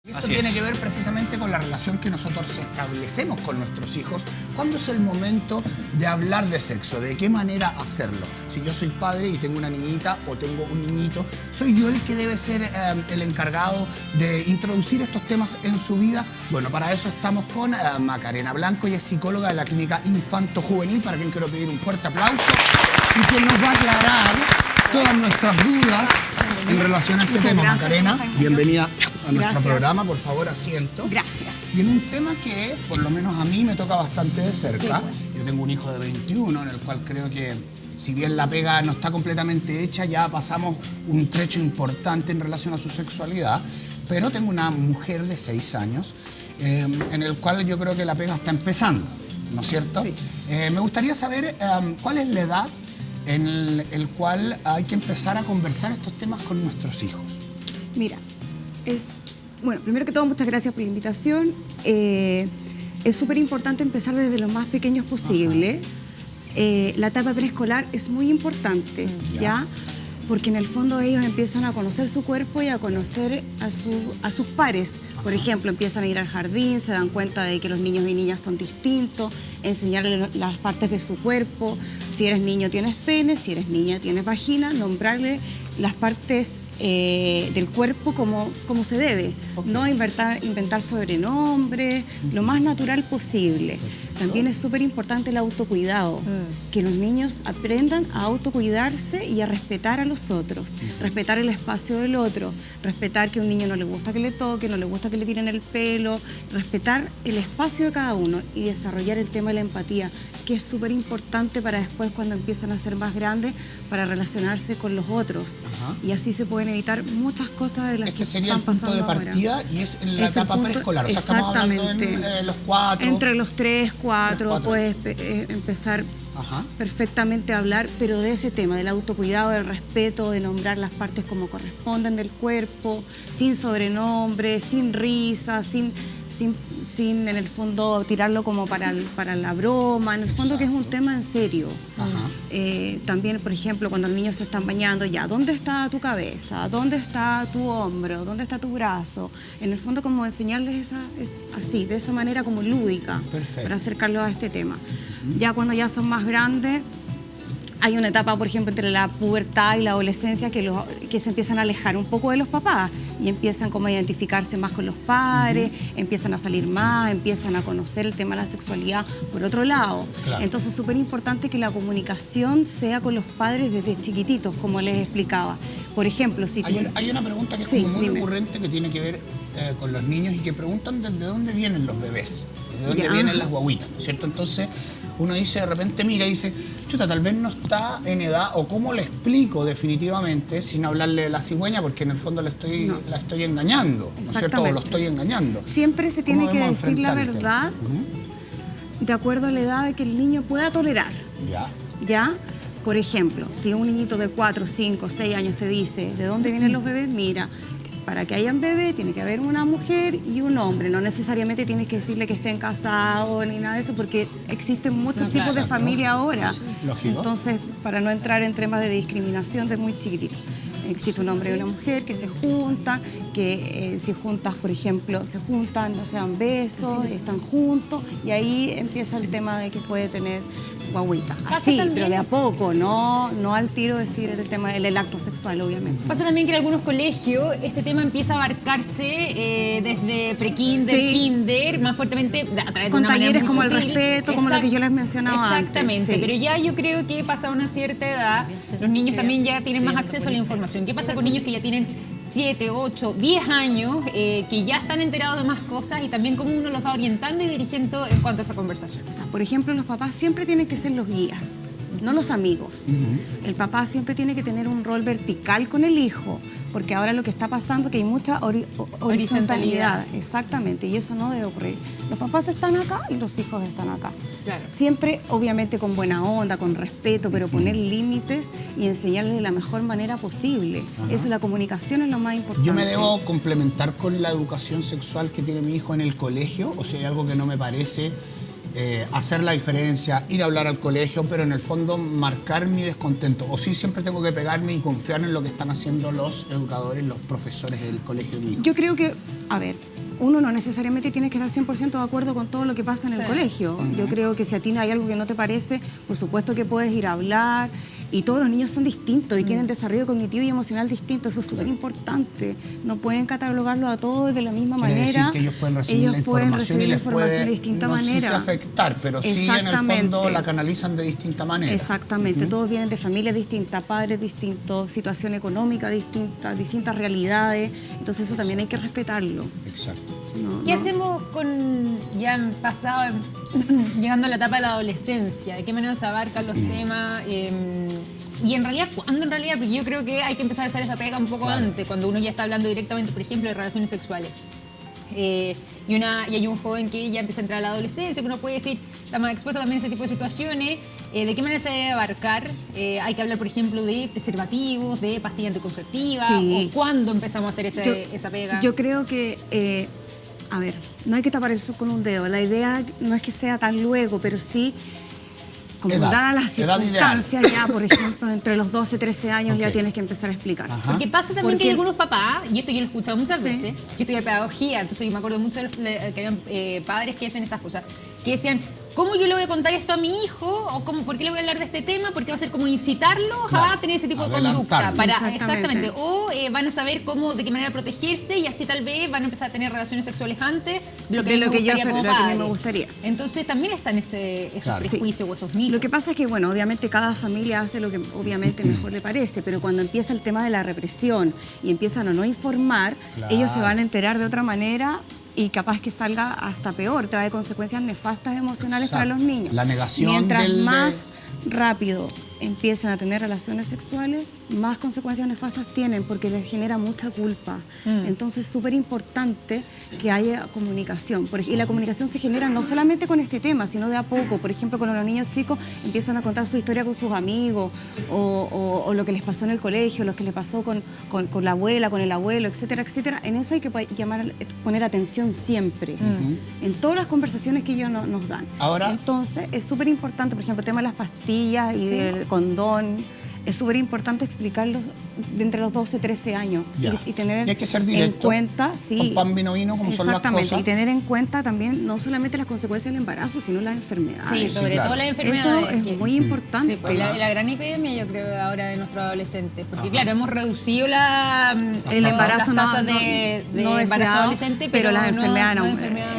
Esto tiene que ver precisamente con la relación que nosotros establecemos con nuestros hijos cuando es el momento de hablar de sexo, de qué manera hacerlo. Si yo soy padre y tengo una niñita o tengo un niñito, soy yo el que debe ser el encargado de introducir estos temas en su vida. Bueno, para eso estamos con Macarena Blanco, ella es psicóloga de la Clínica Infanto Juvenil, para quien quiero pedir un fuerte aplauso, y quien nos va a aclarar todas nuestras dudas en relación a este tema. Macarena, bienvenida a nuestro programa, por favor, asiento. Gracias. Y en un tema que, por lo menos a mí, me toca bastante de cerca. Yo tengo un hijo de 21, en el cual creo que, si bien la pega no está completamente hecha, ya pasamos un trecho importante en relación a su sexualidad. Pero tengo una mujer de 6 años, en el cual yo creo que la pega está empezando, ¿no es cierto? Sí. Me gustaría saber cuál es la edad en el cual hay que empezar a conversar estos temas con nuestros hijos. Mira, bueno, primero que todo, muchas gracias por la invitación. Es súper importante empezar desde lo más pequeños posible. La etapa preescolar es muy importante, ¿ya? Porque en el fondo ellos empiezan a conocer su cuerpo y a conocer a sus pares. Por ejemplo, empiezan a ir al jardín, se dan cuenta de que los niños y niñas son distintos, enseñarles las partes de su cuerpo. Si eres niño tienes pene, si eres niña tienes vagina, nombrarle las partes del cuerpo como se debe. No inventar sobrenombres, lo más natural posible. También es súper importante el autocuidado, que los niños aprendan a autocuidarse y a respetar a los otros, respetar el espacio del otro, respetar que a un niño no le gusta que le toque, no le gusta que le tiren el pelo, respetar el espacio de cada uno y desarrollar el tema de la empatía, que es súper importante para después, cuando empiezan a ser más grandes, para relacionarse con los otros. Y así se pueden evitar muchas cosas de las que sería están pasando el punto de partida ahora. Y es en la etapa preescolar. O sea, estamos hablando en los 4. Entre los 3, 4, puedes empezar perfectamente a hablar, pero de ese tema, del autocuidado, del respeto, de nombrar las partes como corresponden del cuerpo, sin sobrenombre, sin risa, sin en el fondo tirarlo como para la broma, en el fondo que es un tema en serio. También, por ejemplo, cuando los niños se están bañando, ya, ¿dónde está tu cabeza? ¿Dónde está tu hombro? ¿Dónde está tu brazo? En el fondo, como enseñarles así, de esa manera como lúdica, para acercarlos a este tema. Ya cuando ya son más grandes, hay una etapa, por ejemplo, entre la pubertad y la adolescencia que se empiezan a alejar un poco de los papás y empiezan como a identificarse más con los padres, empiezan a salir más, empiezan a conocer el tema de la sexualidad por otro lado. Entonces es súper importante que la comunicación sea con los padres desde chiquititos, como les explicaba. Por ejemplo, si hay una pregunta que es como muy recurrente, que tiene que ver con los niños y que preguntan desde dónde vienen los bebés, desde dónde vienen las guaguitas, ¿no es cierto? Entonces uno dice, de repente mira y dice, chuta, tal vez no está en edad, o cómo le explico definitivamente, sin hablarle de la cigüeña, porque en el fondo la estoy engañando, ¿no es cierto? O lo estoy engañando. Siempre se tiene que decir la verdad de acuerdo a la edad que el niño pueda tolerar. ¿Ya? Por ejemplo, si un niñito de 4, 5, 6 años te dice, ¿de dónde vienen los bebés? Mira, para que hayan bebé tiene que haber una mujer y un hombre. No necesariamente tienes que decirle que estén casados ni nada de eso, porque existen muchos tipos de familia ahora. Lógico. Entonces, para no entrar en temas de discriminación de muy chiquititos. Existe un hombre y una mujer que se juntan, que si juntas, por ejemplo, se juntan, no se dan besos, están juntos, y ahí empieza el tema de que puede tener guagüita. Así, pero de a poco, no al tiro decir el tema del acto sexual, obviamente. Pasa también que en algunos colegios este tema empieza a abarcarse desde pre-kinder, kinder, más fuertemente a través de una talleres manera muy como sutil. el respeto, como lo que yo les mencionaba Exactamente, antes. pero ya yo creo que pasada una cierta edad, los niños también ya tienen más acceso a la información. ¿Qué pasa con niños que ya tienen 7, 8, 10 años, que ya están enterados de más cosas, y también cómo uno los va orientando y dirigiendo en cuanto a esa conversación? O sea, por ejemplo, los papás siempre tienen que ser los guías, no los amigos. El papá siempre tiene que tener un rol vertical con el hijo, porque ahora lo que está pasando es que hay mucha horizontalidad. Exactamente, y eso no debe ocurrir. Los papás están acá y los hijos están acá. Siempre, obviamente, con buena onda, con respeto, pero poner límites y enseñarles de la mejor manera posible. Eso, la comunicación es lo más importante. ¿Yo me debo complementar con la educación sexual que tiene mi hijo en el colegio? O sea, hay algo que no me parece hacer la diferencia, ir a hablar al colegio, pero en el fondo marcar mi descontento. O sí, siempre tengo que pegarme y confiar en lo que están haciendo los educadores, los profesores del colegio de mi hijo. Yo creo que, a ver, uno no necesariamente tiene que estar 100% de acuerdo con todo lo que pasa en el colegio. Yo creo que si a ti hay algo que no te parece, por supuesto que puedes ir a hablar. Y todos los niños son distintos y tienen desarrollo cognitivo y emocional distinto. Eso es súper importante. No pueden catalogarlo a todos de la misma Quiere manera. decir que ellos pueden recibir la información y les puede, de distinta no sé si manera. afectar, pero sí en el fondo la canalizan de distinta manera. Exactamente. Todos vienen de familias distintas, padres distintos, situación económica distinta, distintas realidades. Entonces eso también hay que respetarlo. Exacto. ¿Qué hacemos con ya han pasado, llegando a la etapa de la adolescencia? ¿De qué manera se abarcan los temas? Y en realidad, ¿cuándo en realidad? Porque yo creo que hay que empezar a hacer esa pega un poco antes, cuando uno ya está hablando directamente, por ejemplo, de relaciones sexuales. Y hay un joven que ya empieza a entrar a la adolescencia, que uno puede decir, está más expuesto también a ese tipo de situaciones. ¿De qué manera se debe abarcar? Hay que hablar, por ejemplo, de preservativos, de pastillas anticonceptivas, o cuándo empezamos a hacer esa pega. Yo creo que... a ver, no hay que tapar eso con un dedo. La idea no es que sea tan luego, pero sí, como dadas las circunstancias, ya, por ejemplo, entre los 12 y 13 años ya tienes que empezar a explicar. Porque pasa también que hay algunos papás, y esto yo lo he escuchado muchas veces, yo estudié pedagogía, entonces yo me acuerdo mucho que habían padres que hacen estas cosas, que decían, ¿cómo yo le voy a contar esto a mi hijo? ¿O por qué le voy a hablar de este tema? Porque va a ser como incitarlo a tener ese tipo de conducta. Exactamente. O van a saber de qué manera protegerse y así tal vez van a empezar a tener relaciones sexuales antes de lo que, a mí me gustaría. Entonces también están esos prejuicios o esos mitos. Lo que pasa es que, bueno, obviamente cada familia hace lo que obviamente mejor le parece, pero cuando empieza el tema de la represión y empiezan a no informar, ellos se van a enterar de otra manera y capaz que salga hasta peor, trae consecuencias nefastas emocionales para los niños. La negación mientras más rápido empiezan a tener relaciones sexuales, más consecuencias nefastas tienen porque les genera mucha culpa. Entonces es súper importante que haya comunicación. Y la comunicación se genera no solamente con este tema, sino de a poco. Por ejemplo, cuando los niños chicos empiezan a contar su historia con sus amigos o lo que les pasó en el colegio, lo que les pasó con la abuela, con el abuelo, etcétera, etcétera. En eso hay que poner atención siempre, en todas las conversaciones que ellos nos dan. Ahora, entonces es súper importante, por ejemplo, el tema de las pastillas y del condón, es súper importante explicarlo de entre los 12 y 13 años y tener hay que ser directo, en cuenta, con pan, vino, como son las cosas. Y tener en cuenta también no solamente las consecuencias del embarazo, sino las enfermedades. Sí, sobre todo las enfermedades. Eso es muy importante. Sí, pues la gran epidemia, yo creo, ahora de nuestros adolescentes. Porque claro, hemos reducido las tasas de embarazo adolescente, pero las enfermedades no.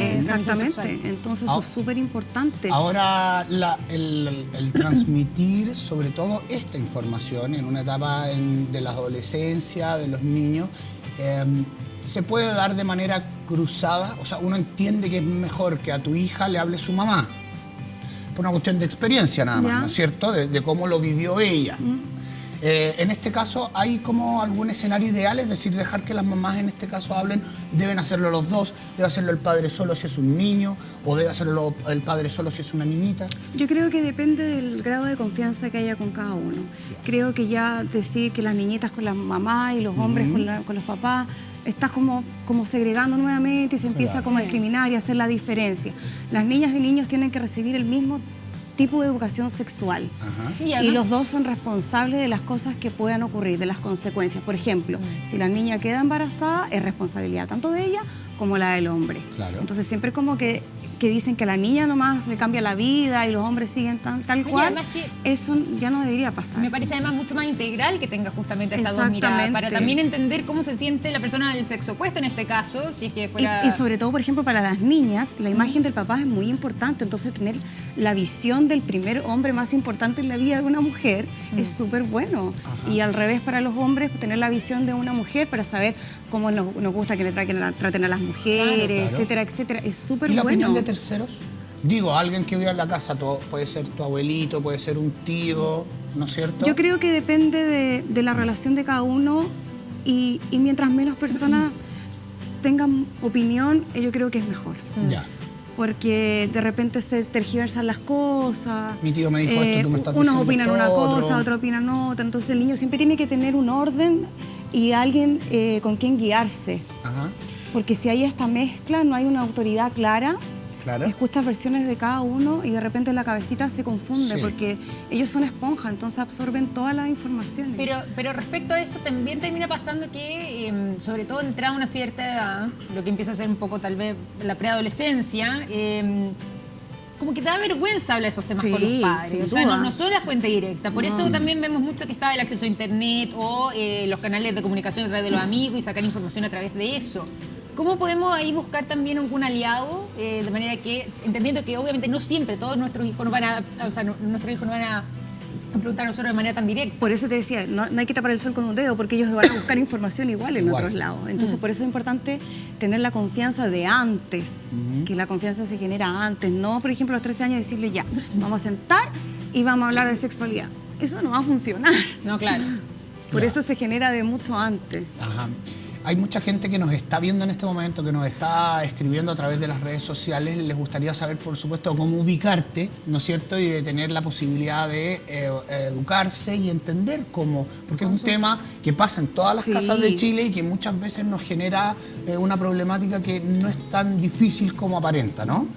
Exactamente. Entonces eso es súper importante. Ahora el transmitir sobre todo esta información en una etapa de la adolescencia, de los niños, se puede dar de manera cruzada. O sea, uno entiende que es mejor que a tu hija le hable su mamá, por una cuestión de experiencia nada más, ¿no es cierto? De cómo lo vivió ella. En este caso, ¿hay como algún escenario ideal? Es decir, dejar que las mamás en este caso hablen, ¿deben hacerlo los dos? ¿Debe hacerlo el padre solo si es un niño? ¿O debe hacerlo el padre solo si es una niñita? Yo creo que depende del grado de confianza que haya con cada uno. Creo que ya decir que las niñitas con las mamás y los hombres con los papás, estás como segregando nuevamente y se empieza como a discriminar y a hacer la diferencia. Las niñas y niños tienen que recibir el mismo tipo de educación sexual. Y los dos son responsables de las cosas que puedan ocurrir, de las consecuencias. Por ejemplo, si la niña queda embarazada, es responsabilidad tanto de ella como la del hombre. Entonces siempre como que dicen que a la niña nomás le cambia la vida y los hombres siguen tal cual, eso ya no debería pasar. Me parece además mucho más integral que tenga justamente estas dos miradas, para también entender cómo se siente la persona del sexo opuesto en este caso, si es que fuera... Y sobre todo, por ejemplo, para las niñas, la imagen del papá es muy importante, entonces tener la visión del primer hombre más importante en la vida de una mujer es súper bueno. Y al revés para los hombres, tener la visión de una mujer para saber cómo nos gusta que le traten a las mujeres, etcétera, etcétera, es súper bueno. ¿Y la opinión de terceros? Digo, alguien que vive en la casa, puede ser tu abuelito, puede ser un tío, ¿no es cierto? Yo creo que depende de la relación de cada uno y mientras menos personas tengan opinión, yo creo que es mejor. Porque de repente se tergiversan las cosas. Mi tío me dijo esto, tú me estás diciendo unos opinan una cosa, otro. otros opinan otra. Entonces el niño siempre tiene que tener un orden y alguien con quien guiarse. Porque si hay esta mezcla, no hay una autoridad clara, Claro. escuchas versiones de cada uno y de repente la cabecita se confunde Sí. porque ellos son esponja, entonces absorben todas las informaciones. Pero respecto a eso también termina pasando que, sobre todo entrada a una cierta edad, lo que empieza a ser un poco tal vez la preadolescencia, como que te da vergüenza hablar de esos temas Sí, con los padres. sin O sea, duda. no son la fuente directa. Por eso también vemos mucho que está el acceso a internet o los canales de comunicación a través de los amigos y sacar información a través de eso. ¿Cómo podemos ahí buscar también algún aliado? De manera que, entendiendo que obviamente no siempre todos nuestros hijos nos van a, o sea, nuestros hijos nos van a preguntar a nosotros de manera tan directa. Por eso te decía, no hay que tapar el sol con un dedo porque ellos van a buscar información igual en Igual. otros lados. Entonces, por eso es importante tener la confianza de antes, que la confianza se genera antes. No, por ejemplo, a los 13 años decirle ya, vamos a sentar y vamos a hablar de sexualidad. Eso no va a funcionar. No, claro. Por eso se genera de mucho antes. Ajá. Hay mucha gente que nos está viendo en este momento, que nos está escribiendo a través de las redes sociales. Les gustaría saber, por supuesto, cómo ubicarte, ¿no es cierto? Y de tener la posibilidad de educarse y entender cómo. Porque es un tema que pasa en todas las Sí. casas de Chile y que muchas veces nos genera una problemática que no es tan difícil como aparenta, ¿no?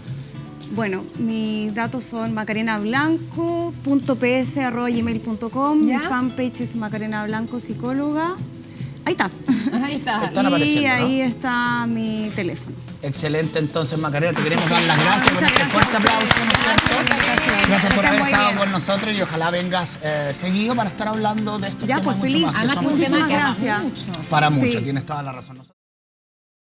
Bueno, mis datos son macarenablanco.ps@gmail.com. Mi ¿Ya? fanpage es Macarena Blanco, psicóloga. Ahí está. Ahí está. Están y apareciendo, ¿no? ahí está mi teléfono. Excelente, entonces, Macarena, te queremos dar las gracias por Muchas este gracias. fuerte aplauso, ¿no es cierto? Gracias por Que haber estés muy estado bien. con nosotros y ojalá vengas seguido para estar hablando de estos Ya, temas pues, mucho feliz. más. Además que es un Muchísimas tema que da gracias. mucho. Para mucho, Sí. tienes toda la razón.